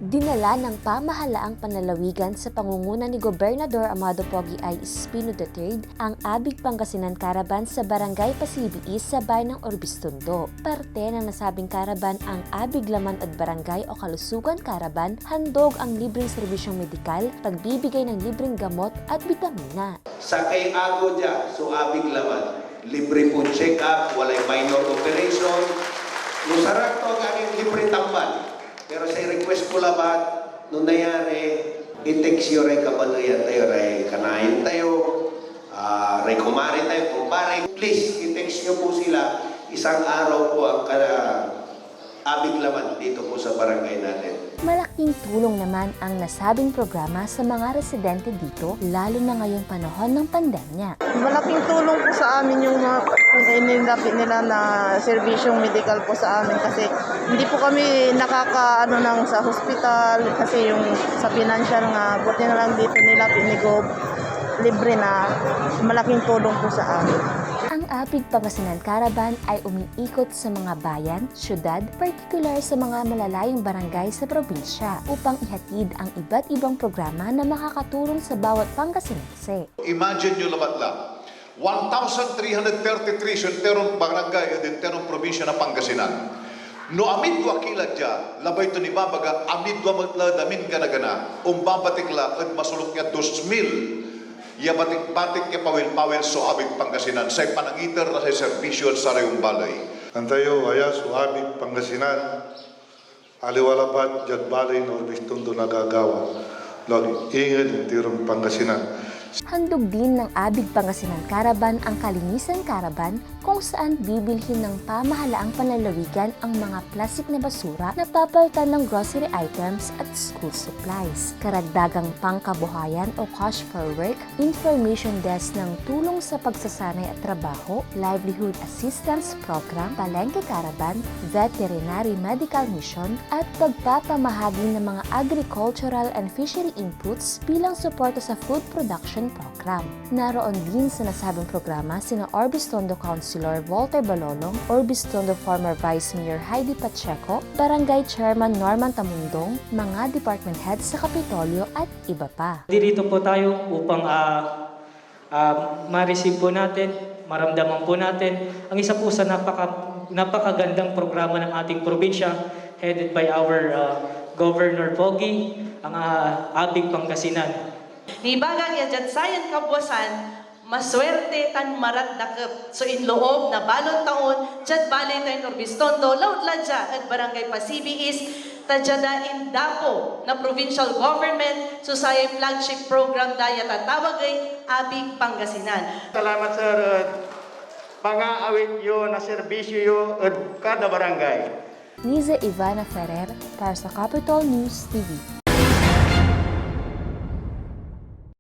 Dinala ng pamahalaang panlalawigan sa pangunguna ni Gobernador Amado Pogi I. Espino III ang Abig Pangasinan Caravan sa Barangay Pasibi sa bayan ng Orbistondo. Parte ng nasabing caravan ang Abig Laman at Barangay o Kalusugan Caravan, handog ang libreng serbisyong medikal, pagbibigay ng libreng gamot at bitamina. Sa kay Ago dyan, so Abig Laman, libre po check-up, walay minor operation. Nusarap to ang aming libre tamban. Pero sa request ko labat, nung nangyari, i-text yun rin kabaluyan tayo, rin kanayin tayo, rin kumari tayo, kumpare. Please, i-text nyo po sila, isang araw po ang Abig Laman dito po sa barangay natin. Malaking tulong naman ang nasabing programa sa mga residente dito, lalo na ngayong panahon ng pandemya. Malaking tulong po sa amin yung mga inilapit nila na serbisyong medical po sa amin kasi hindi po kami nakakaano nang sa hospital kasi yung sa financial nga buti na lang dito nilapit ni Gob libre na, malaking tulong po sa amin. Ang Abig Pangasinan Caravan ay umiikot sa mga bayan, syudad, partikular sa mga malalayong barangay sa probinsya upang ihatid ang iba't ibang programa na makakatulong sa bawat Pangasinense. Imagine nyo labat lang, 1,333 sa terong barangay at terong probinsya na Pangasinan. No amid wa kilad dya, labay to ni babaga, amid wa matla damin ganagana, umbabatikla at masulok niya 2,000. Batik ke pawil-pawil so Abig Pangasinan sa panangitar na sa serbisyo sa rayong balay. Antayo aya so Abig Pangasinan aliwalabat jad balay no Orbistondo nagagawa. Lagi inged ng tirong Pangasinan. Handog din ng Abig Pangasinan Caravan ang Kalinisan Caravan kung saan bibilhin ng pamahalaang panlalawigan ang mga plastik na basura na papalitan ng grocery items at school supplies. Karagdagang pangkabuhayan o cash for work, information desk ng tulong sa pagsasanay at trabaho, livelihood assistance program, palengke caravan, veterinary medical mission at pagpapamahagi ng mga agricultural and fishery inputs bilang suporta sa food production program. Naroon din sa nasabing programa sina Orbistondo Councilor Walter Balolong, Orbistondo former Vice Mayor Heidi Pacheco, Barangay Chairman Norman Tamundong, mga department heads sa Kapitolyo at iba pa. Dito po tayo upang ma-receive po natin, maramdaman po natin ang isa po sa napakagandang programa ng ating probinsya headed by our Governor Pogi, ang Abig Pangasinan. Ni bagang ya dyan sayan kabwasan, maswerte tan marat dakep. So in loob na balon taon, dyan balay tayo Orbistondo, laut ladya at Barangay Pasibi East, tadyada in Dapo na provincial government, so sa flagship program daya tatawag ay Abig Pangasinan. Salamat sir, pang-aawit yun na serbisyo yun at kada barangay. Liza Ivana Ferrer para sa Capitol News TV.